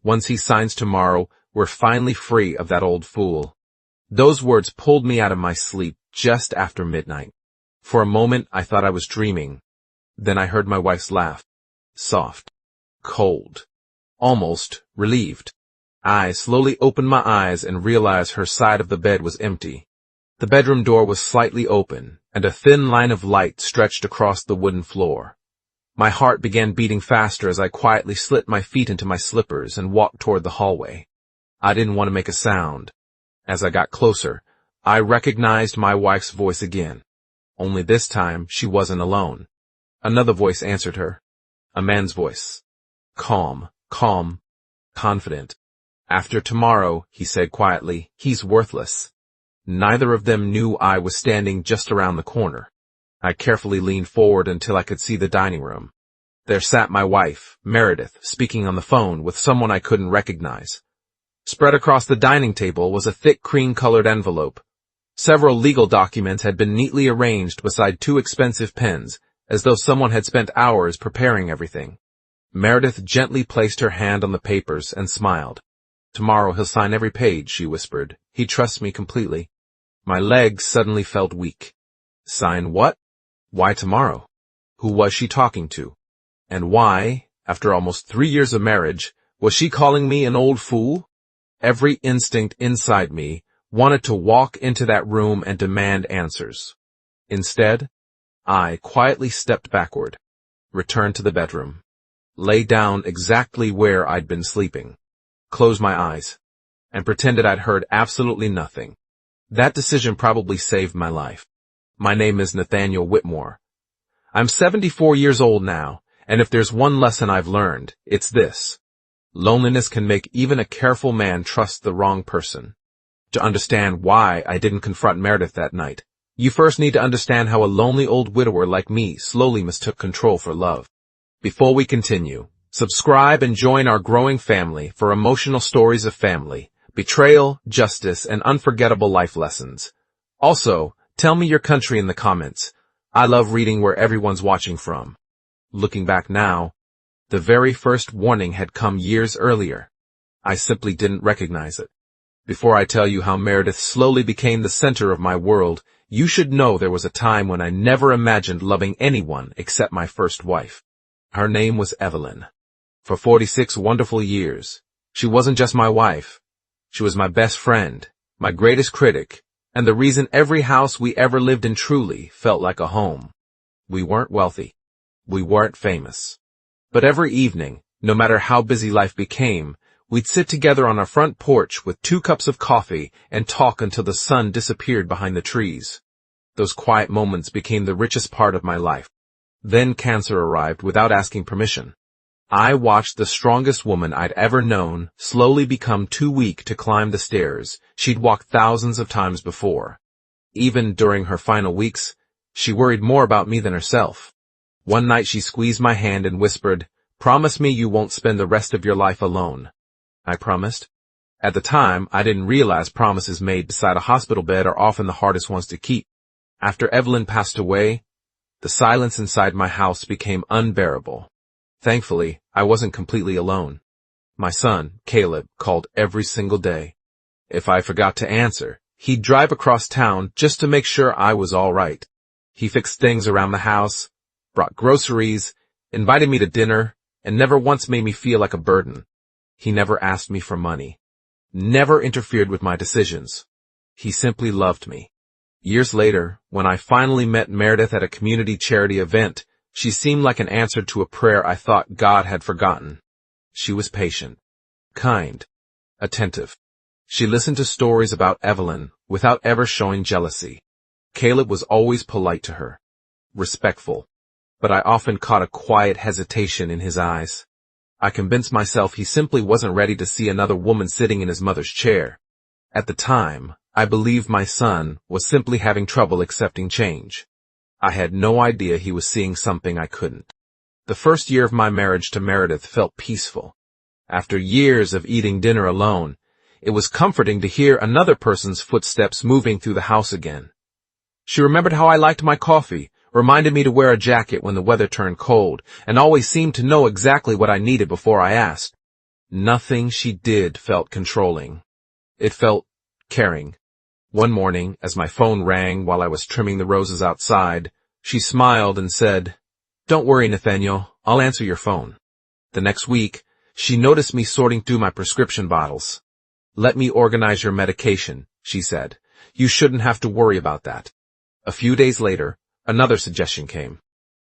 Once he signs tomorrow, we're finally free of that old fool. Those words pulled me out of my sleep just after midnight. For a moment, I thought I was dreaming. Then I heard my wife's laugh. Soft. Cold. Almost relieved. I slowly opened my eyes and realized her side of the bed was empty. The bedroom door was slightly open, and a thin line of light stretched across the wooden floor. My heart began beating faster as I quietly slipped my feet into my slippers and walked toward the hallway. I didn't want to make a sound. As I got closer, I recognized my wife's voice again. Only this time, she wasn't alone. Another voice answered her. A man's voice. Calm, confident. After tomorrow, he said quietly, he's worthless. Neither of them knew I was standing just around the corner. I carefully leaned forward until I could see the dining room. There sat my wife, Meredith, speaking on the phone with someone I couldn't recognize. Spread across the dining table was a thick cream-colored envelope. Several legal documents had been neatly arranged beside two expensive pens, as though someone had spent hours preparing everything. Meredith gently placed her hand on the papers and smiled. Tomorrow he'll sign every page, she whispered. He trusts me completely. My legs suddenly felt weak. Sign what? Why tomorrow? Who was she talking to? And why, after almost 3 years of marriage, was she calling me an old fool? Every instinct inside me wanted to walk into that room and demand answers. Instead, I quietly stepped backward, returned to the bedroom, lay down exactly where I'd been sleeping, closed my eyes, and pretended I'd heard absolutely nothing. That decision probably saved my life. My name is Nathaniel Whitmore. I'm 74 years old now, and if there's one lesson I've learned, it's this. Loneliness can make even a careful man trust the wrong person. To understand why I didn't confront Meredith that night, you first need to understand how a lonely old widower like me slowly mistook control for love. Before we continue, subscribe and join our growing family for emotional stories of family, betrayal, justice, and unforgettable life lessons. Also, tell me your country in the comments. I love reading where everyone's watching from. Looking back now, the very first warning had come years earlier. I simply didn't recognize it. Before I tell you how Meredith slowly became the center of my world, you should know there was a time when I never imagined loving anyone except my first wife. Her name was Evelyn. For 46 wonderful years, she wasn't just my wife. She was my best friend, my greatest critic, and the reason every house we ever lived in truly felt like a home. We weren't wealthy. We weren't famous. But every evening, no matter how busy life became, we'd sit together on our front porch with 2 cups of coffee and talk until the sun disappeared behind the trees. Those quiet moments became the richest part of my life. Then cancer arrived without asking permission. I watched the strongest woman I'd ever known slowly become too weak to climb the stairs she'd walked thousands of times before. Even during her final weeks, she worried more about me than herself. One night she squeezed my hand and whispered, "Promise me you won't spend the rest of your life alone." I promised. At the time, I didn't realize promises made beside a hospital bed are often the hardest ones to keep. After Evelyn passed away, the silence inside my house became unbearable. Thankfully, I wasn't completely alone. My son, Caleb, called every single day. If I forgot to answer, he'd drive across town just to make sure I was all right. He fixed things around the house, brought groceries, invited me to dinner, and never once made me feel like a burden. He never asked me for money, never interfered with my decisions. He simply loved me. Years later, when I finally met Meredith at a community charity event, she seemed like an answer to a prayer I thought God had forgotten. She was patient, kind, attentive. She listened to stories about Evelyn without ever showing jealousy. Caleb was always polite to her, respectful, but I often caught a quiet hesitation in his eyes. I convinced myself he simply wasn't ready to see another woman sitting in his mother's chair. At the time, I believed my son was simply having trouble accepting change. I had no idea he was seeing something I couldn't. The first year of my marriage to Meredith felt peaceful. After years of eating dinner alone, it was comforting to hear another person's footsteps moving through the house again. She remembered how I liked my coffee, reminded me to wear a jacket when the weather turned cold, and always seemed to know exactly what I needed before I asked. Nothing she did felt controlling. It felt caring. One morning, as my phone rang while I was trimming the roses outside, she smiled and said, "Don't worry, Nathaniel, I'll answer your phone." The next week, she noticed me sorting through my prescription bottles. "Let me organize your medication," she said. "You shouldn't have to worry about that." A few days later, another suggestion came.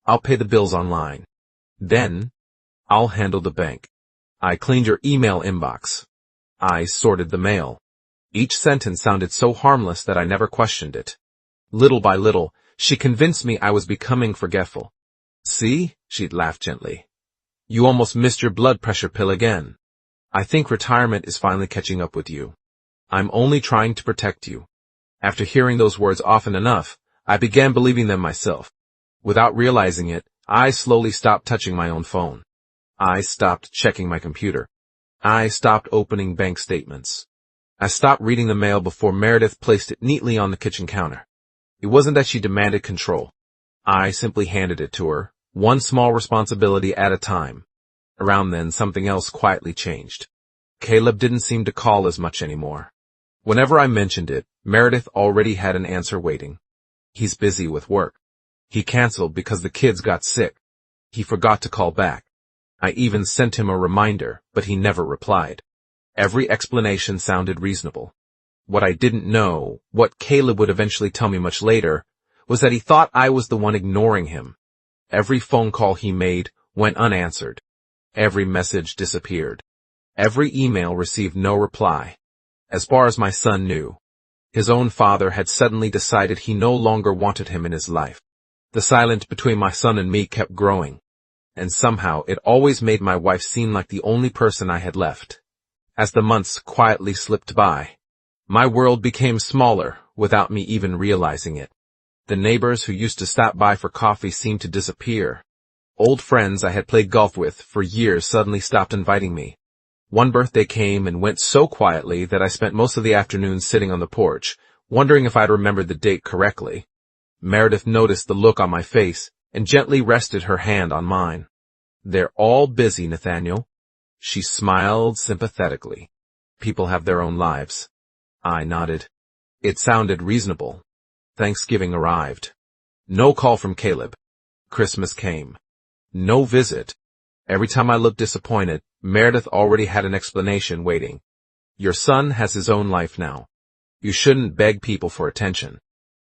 "I'll pay the bills online. Then, I'll handle the bank. I cleaned your email inbox. I sorted the mail." Each sentence sounded so harmless that I never questioned it. Little by little, she convinced me I was becoming forgetful. "See," she'd laugh gently. "You almost missed your blood pressure pill again. I think retirement is finally catching up with you. I'm only trying to protect you." After hearing those words often enough, I began believing them myself. Without realizing it, I slowly stopped touching my own phone. I stopped checking my computer. I stopped opening bank statements. I stopped reading the mail before Meredith placed it neatly on the kitchen counter. It wasn't that she demanded control. I simply handed it to her, one small responsibility at a time. Around then, something else quietly changed. Caleb didn't seem to call as much anymore. Whenever I mentioned it, Meredith already had an answer waiting. "He's busy with work. He canceled because the kids got sick. He forgot to call back." I even sent him a reminder, but he never replied. Every explanation sounded reasonable. What I didn't know, what Caleb would eventually tell me much later, was that he thought I was the one ignoring him. Every phone call he made went unanswered. Every message disappeared. Every email received no reply. As far as my son knew, his own father had suddenly decided he no longer wanted him in his life. The silence between my son and me kept growing, and somehow it always made my wife seem like the only person I had left. As the months quietly slipped by, my world became smaller without me even realizing it. The neighbors who used to stop by for coffee seemed to disappear. Old friends I had played golf with for years suddenly stopped inviting me. One birthday came and went so quietly that I spent most of the afternoon sitting on the porch, wondering if I'd remembered the date correctly. Meredith noticed the look on my face and gently rested her hand on mine. "They're all busy, Nathaniel." She smiled sympathetically. "People have their own lives." I nodded. It sounded reasonable. Thanksgiving arrived. No call from Caleb. Christmas came. No visit. Every time I looked disappointed, Meredith already had an explanation waiting. "Your son has his own life now. You shouldn't beg people for attention.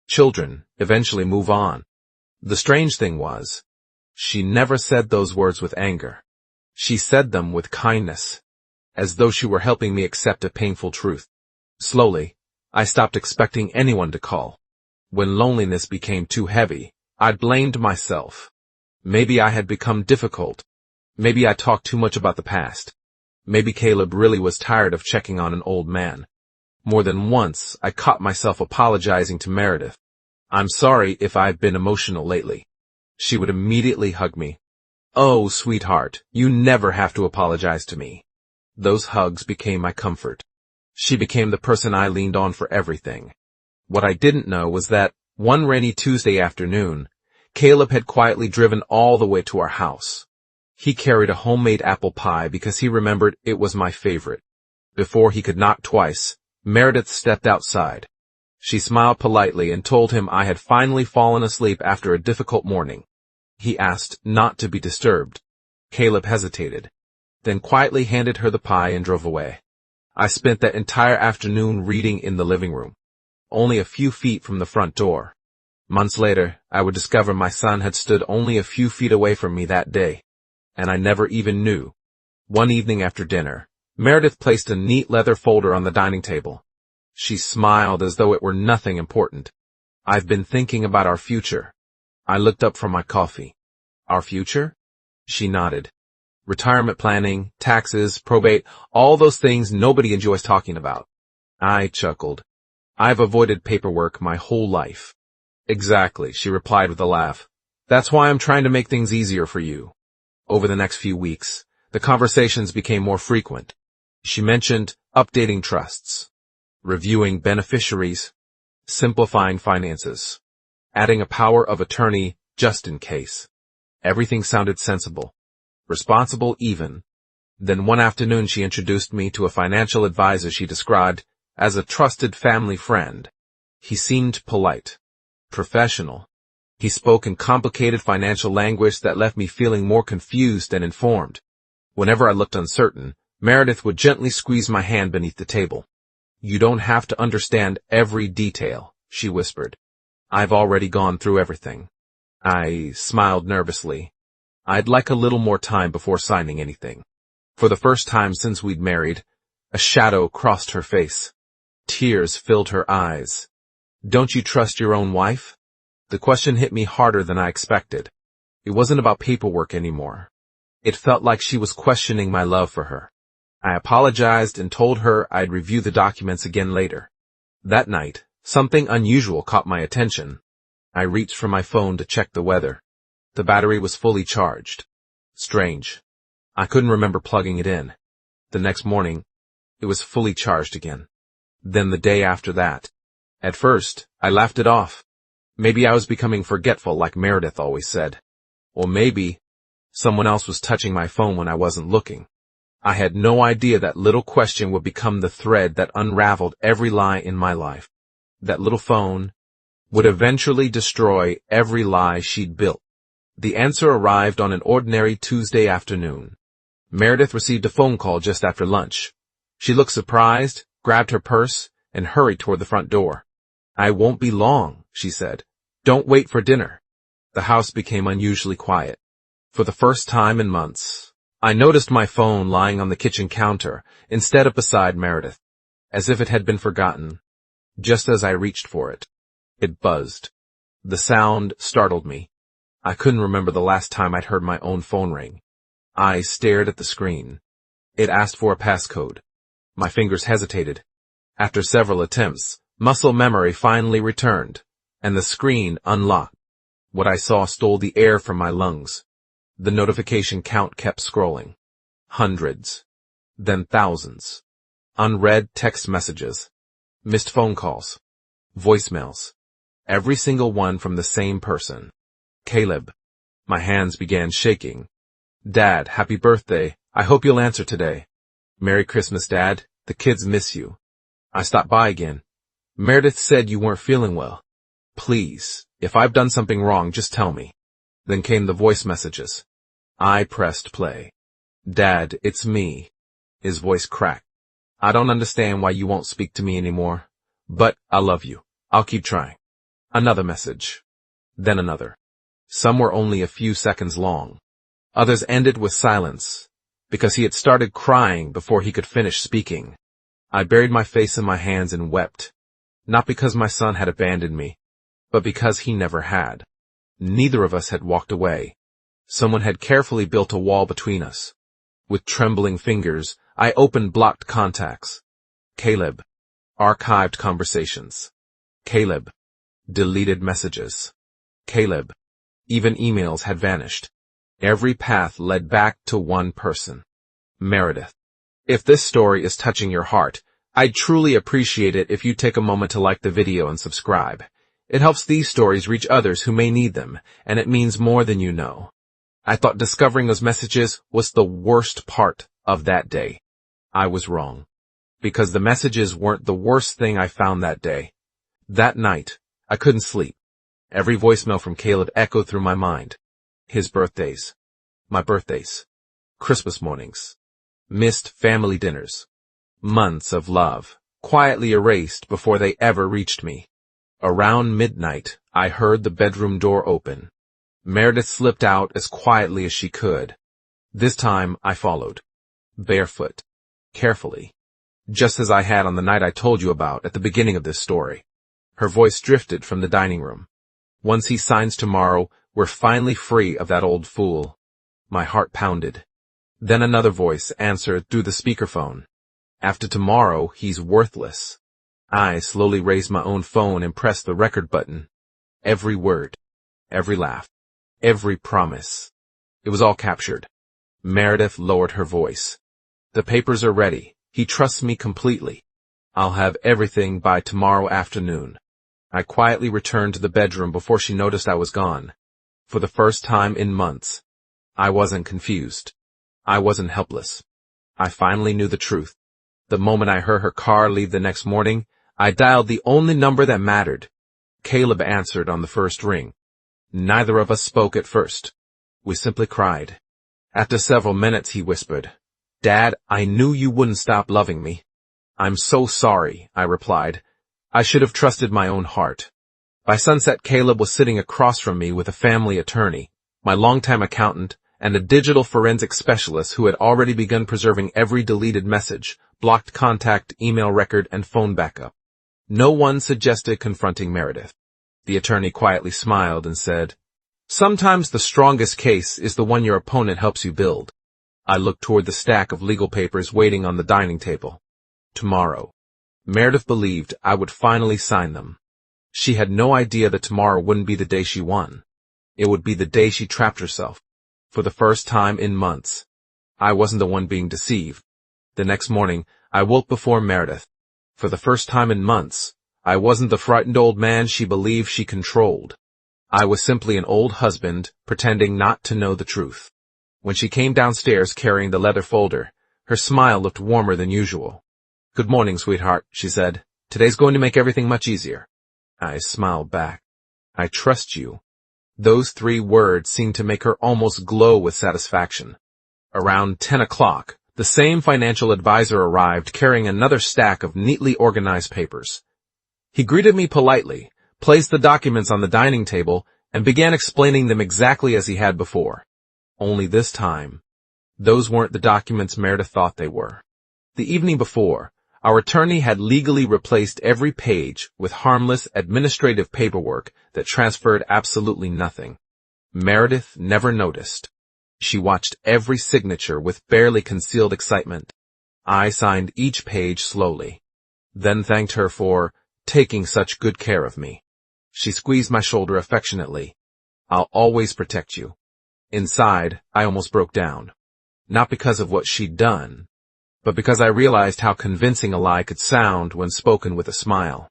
Children eventually move on." The strange thing was, she never said those words with anger. She said them with kindness, as though she were helping me accept a painful truth. Slowly, I stopped expecting anyone to call. When loneliness became too heavy, I blamed myself. Maybe I had become difficult. Maybe I talked too much about the past. Maybe Caleb really was tired of checking on an old man. More than once, I caught myself apologizing to Meredith. "I'm sorry if I've been emotional lately." She would immediately hug me. "Oh, sweetheart, you never have to apologize to me." Those hugs became my comfort. She became the person I leaned on for everything. What I didn't know was that, one rainy Tuesday afternoon, Caleb had quietly driven all the way to our house. He carried a homemade apple pie because he remembered it was my favorite. Before he could knock twice, Meredith stepped outside. She smiled politely and told him I had finally fallen asleep after a difficult morning. He asked not to be disturbed. Caleb hesitated, then quietly handed her the pie and drove away. I spent that entire afternoon reading in the living room, only a few feet from the front door. Months later, I would discover my son had stood only a few feet away from me that day, and I never even knew. One evening after dinner, Meredith placed a neat leather folder on the dining table. She smiled as though it were nothing important. "I've been thinking about our future." I looked up from my coffee. "Our future?" She nodded. "Retirement planning, taxes, probate, all those things nobody enjoys talking about." I chuckled. "I've avoided paperwork my whole life." "Exactly," she replied with a laugh. "That's why I'm trying to make things easier for you." Over the next few weeks, the conversations became more frequent. She mentioned updating trusts, reviewing beneficiaries, simplifying finances, adding a power of attorney just in case. Everything sounded sensible, responsible even. Then one afternoon she introduced me to a financial advisor she described as a trusted family friend. He seemed polite, professional. He spoke in complicated financial language that left me feeling more confused than informed. Whenever I looked uncertain, Meredith would gently squeeze my hand beneath the table. "You don't have to understand every detail," she whispered. "I've already gone through everything." I smiled nervously. I'd like a little more time before signing anything. For the first time since we'd married, a shadow crossed her face. Tears filled her eyes. "Don't you trust your own wife?" The question hit me harder than I expected. It wasn't about paperwork anymore. It felt like she was questioning my love for her. I apologized and told her I'd review the documents again later. That night, something unusual caught my attention. I reached for my phone to check the weather. The battery was fully charged. Strange. I couldn't remember plugging it in. The next morning, it was fully charged again. Then the day after that. At first, I laughed it off. Maybe I was becoming forgetful like Meredith always said. Or maybe someone else was touching my phone when I wasn't looking. I had no idea that little question would become the thread that unraveled every lie in my life. That little phone would eventually destroy every lie she'd built. The answer arrived on an ordinary Tuesday afternoon. Meredith received a phone call just after lunch. She looked surprised, grabbed her purse, and hurried toward the front door. "I won't be long," she said. "Don't wait for dinner." The house became unusually quiet. For the first time in months, I noticed my phone lying on the kitchen counter instead of beside Meredith, as if it had been forgotten. Just as I reached for it, it buzzed. The sound startled me. I couldn't remember the last time I'd heard my own phone ring. I stared at the screen. It asked for a passcode. My fingers hesitated. After several attempts, muscle memory finally returned, and the screen unlocked. What I saw stole the air from my lungs. The notification count kept scrolling. Hundreds. Then thousands. Unread text messages. Missed phone calls. Voicemails. Every single one from the same person. Caleb. My hands began shaking. "Dad, happy birthday. I hope you'll answer today." "Merry Christmas, Dad. The kids miss you." "I stopped by again. Meredith said you weren't feeling well. Please, if I've done something wrong, just tell me." Then came the voice messages. I pressed play. "Dad, it's me." His voice cracked. "I don't understand why you won't speak to me anymore, but I love you. I'll keep trying." Another message. Then another. Some were only a few seconds long. Others ended with silence, because he had started crying before he could finish speaking. I buried my face in my hands and wept. Not because my son had abandoned me, but because he never had. Neither of us had walked away. Someone had carefully built a wall between us. With trembling fingers, I opened blocked contacts. Caleb. Archived conversations. Caleb. Deleted messages. Caleb. Even emails had vanished. Every path led back to one person. Meredith. If this story is touching your heart, I'd truly appreciate it if you take a moment to like the video and subscribe. It helps these stories reach others who may need them, and it means more than you know. I thought discovering those messages was the worst part of that day. I was wrong. Because the messages weren't the worst thing I found that day. That night, I couldn't sleep. Every voicemail from Caleb echoed through my mind. His birthdays. My birthdays. Christmas mornings. Missed family dinners. Months of love, quietly erased before they ever reached me. Around midnight, I heard the bedroom door open. Meredith slipped out as quietly as she could. This time, I followed. Barefoot. Carefully. Just as I had on the night I told you about at the beginning of this story. Her voice drifted from the dining room. "Once he signs tomorrow, we're finally free of that old fool." My heart pounded. Then another voice answered through the speakerphone. "After tomorrow, he's worthless." I slowly raised my own phone and pressed the record button. Every word, every laugh, every promise. It was all captured. Meredith lowered her voice. "The papers are ready. He trusts me completely. I'll have everything by tomorrow afternoon." I quietly returned to the bedroom before she noticed I was gone. For the first time in months, I wasn't confused. I wasn't helpless. I finally knew the truth. The moment I heard her car leave the next morning, I dialed the only number that mattered. Caleb answered on the first ring. Neither of us spoke at first. We simply cried. After several minutes, he whispered, "Dad, I knew you wouldn't stop loving me." "I'm so sorry," I replied. "I should have trusted my own heart." By sunset, Caleb was sitting across from me with a family attorney, my longtime accountant, and a digital forensic specialist who had already begun preserving every deleted message, blocked contact, email record, and phone backup. No one suggested confronting Meredith. The attorney quietly smiled and said, "Sometimes the strongest case is the one your opponent helps you build." I looked toward the stack of legal papers waiting on the dining table. Tomorrow. Meredith believed I would finally sign them. She had no idea that tomorrow wouldn't be the day she won. It would be the day she trapped herself. For the first time in months, I wasn't the one being deceived. The next morning, I woke before Meredith. For the first time in months, I wasn't the frightened old man she believed she controlled. I was simply an old husband pretending not to know the truth. When she came downstairs carrying the leather folder, her smile looked warmer than usual. "Good morning, sweetheart," she said. "Today's going to make everything much easier." I smiled back. "I trust you." Those 3 words seemed to make her almost glow with satisfaction. Around 10 o'clock, the same financial advisor arrived carrying another stack of neatly organized papers. He greeted me politely, placed the documents on the dining table, and began explaining them exactly as he had before. Only this time, those weren't the documents Meredith thought they were. The evening before, our attorney had legally replaced every page with harmless administrative paperwork that transferred absolutely nothing. Meredith never noticed. She watched every signature with barely concealed excitement. I signed each page slowly, then thanked her for taking such good care of me. She squeezed my shoulder affectionately. "I'll always protect you." Inside, I almost broke down. Not because of what she'd done, but because I realized how convincing a lie could sound when spoken with a smile.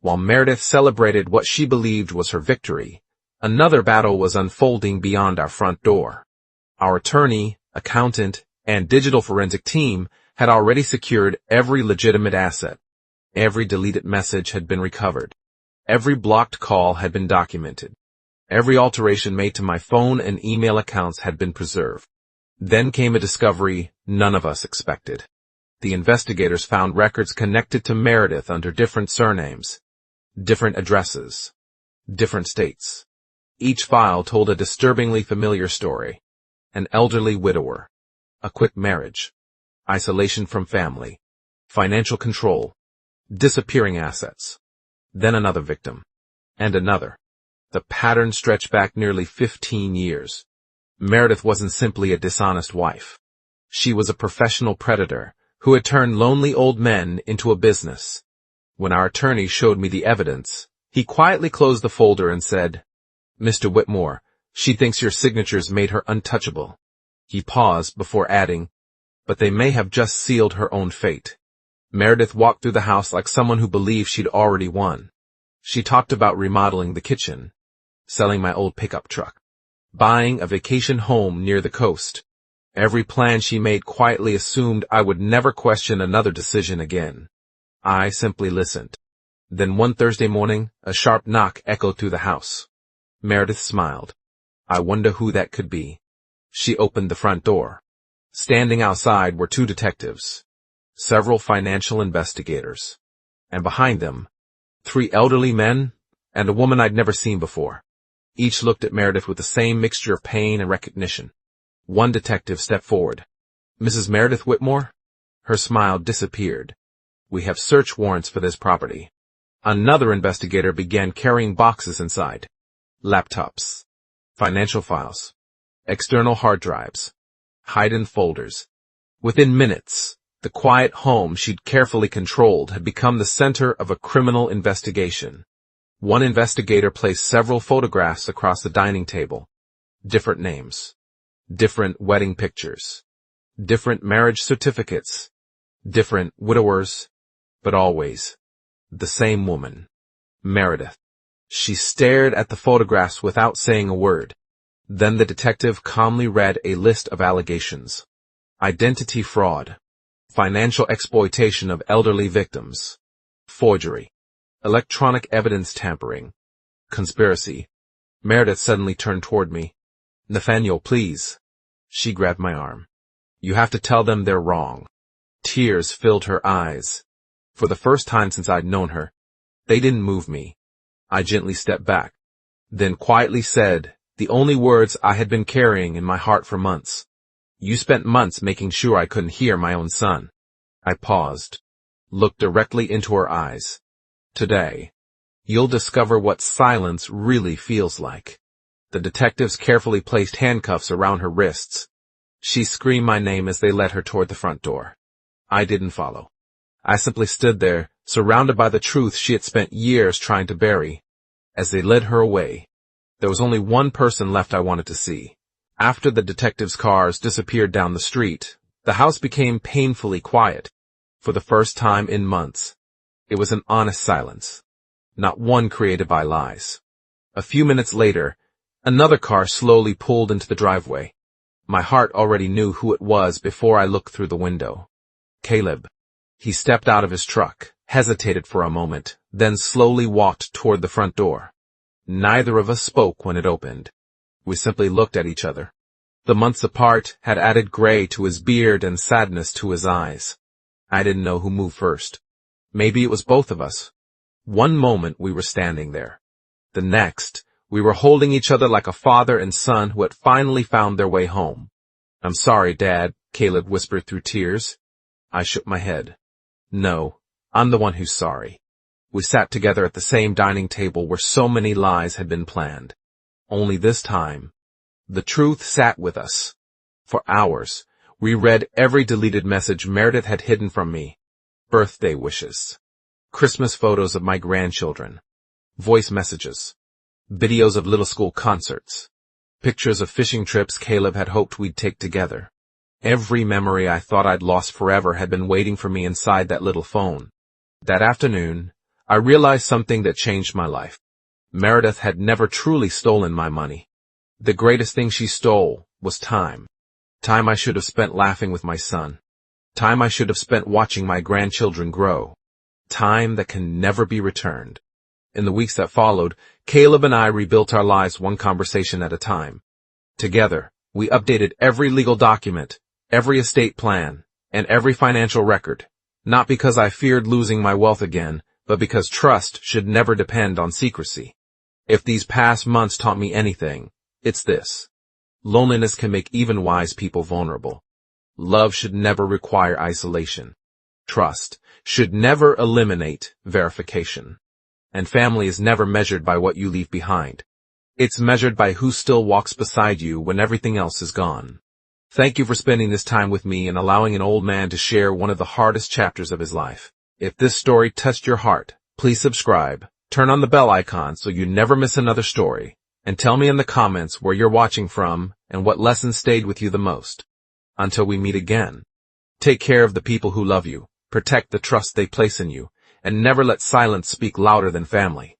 While Meredith celebrated what she believed was her victory, another battle was unfolding beyond our front door. Our attorney, accountant, and digital forensic team had already secured every legitimate asset. Every deleted message had been recovered. Every blocked call had been documented. Every alteration made to my phone and email accounts had been preserved. Then came a discovery none of us expected. The investigators found records connected to Meredith under different surnames, different addresses, different states. Each file told a disturbingly familiar story. An elderly widower, a quick marriage, isolation from family, financial control, disappearing assets. Then another victim, and another. The pattern stretched back nearly 15 years. Meredith wasn't simply a dishonest wife. She was a professional predator who had turned lonely old men into a business. When our attorney showed me the evidence, he quietly closed the folder and said, "Mr. Whitmore, she thinks your signatures made her untouchable." He paused before adding, "But they may have just sealed her own fate." Meredith walked through the house like someone who believed she'd already won. She talked about remodeling the kitchen, selling my old pickup truck, buying a vacation home near the coast. Every plan she made quietly assumed I would never question another decision again. I simply listened. Then one Thursday morning, a sharp knock echoed through the house. Meredith smiled. I wonder who that could be. She opened the front door. Standing outside were 2 detectives, several financial investigators, and behind them, 3 elderly men and a woman I'd never seen before. Each looked at Meredith with the same mixture of pain and recognition. One detective stepped forward. "Mrs. Meredith Whitmore?" Her smile disappeared. "We have search warrants for this property." Another investigator began carrying boxes inside. Laptops, financial files, external hard drives, hidden folders. Within minutes, the quiet home she'd carefully controlled had become the center of a criminal investigation. One investigator placed several photographs across the dining table. Different names, different wedding pictures, different marriage certificates, different widowers, but always the same woman, Meredith. She stared at the photographs without saying a word. Then the detective calmly read a list of allegations. Identity fraud, financial exploitation of elderly victims, forgery, electronic evidence tampering, conspiracy. Meredith suddenly turned toward me. "Nathaniel, please." She grabbed my arm. "You have to tell them they're wrong." Tears filled her eyes. For the first time since I'd known her, they didn't move me. I gently stepped back, then quietly said the only words I had been carrying in my heart for months. "You spent months making sure I couldn't hear my own son." I paused, looked directly into her eyes. "Today, you'll discover what silence really feels like." The detectives carefully placed handcuffs around her wrists. She screamed my name as they led her toward the front door. I didn't follow. I simply stood there, surrounded by the truth she had spent years trying to bury. As they led her away, there was only one person left I wanted to see. After the detectives' cars disappeared down the street, the house became painfully quiet. For the first time in months, it was an honest silence, not one created by lies. A few minutes later, another car slowly pulled into the driveway. My heart already knew who it was before I looked through the window. Caleb. He stepped out of his truck, hesitated for a moment, then slowly walked toward the front door. Neither of us spoke when it opened. We simply looked at each other. The months apart had added gray to his beard and sadness to his eyes. I didn't know who moved first. Maybe it was both of us. One moment we were standing there. The next, we were holding each other like a father and son who had finally found their way home. "I'm sorry, Dad," Caleb whispered through tears. I shook my head. "No, I'm the one who's sorry." We sat together at the same dining table where so many lies had been planned. Only this time, the truth sat with us. For hours, we read every deleted message Meredith had hidden from me. Birthday wishes, Christmas photos of my grandchildren, voice messages, videos of little school concerts, pictures of fishing trips Caleb had hoped we'd take together. Every memory I thought I'd lost forever had been waiting for me inside that little phone. That afternoon, I realized something that changed my life. Meredith had never truly stolen my money. The greatest thing she stole was time. Time I should have spent laughing with my son. Time I should have spent watching my grandchildren grow. Time that can never be returned. In the weeks that followed, Caleb and I rebuilt our lives one conversation at a time. Together, we updated every legal document, every estate plan, and every financial record, not because I feared losing my wealth again, but because trust should never depend on secrecy. If these past months taught me anything, it's this. Loneliness can make even wise people vulnerable. Love should never require isolation. Trust should never eliminate verification. And family is never measured by what you leave behind. It's measured by who still walks beside you when everything else is gone. Thank you for spending this time with me and allowing an old man to share one of the hardest chapters of his life. If this story touched your heart, please subscribe, turn on the bell icon so you never miss another story, and tell me in the comments where you're watching from and what lesson stayed with you the most. Until we meet again, take care of the people who love you, protect the trust they place in you, and never let silence speak louder than family.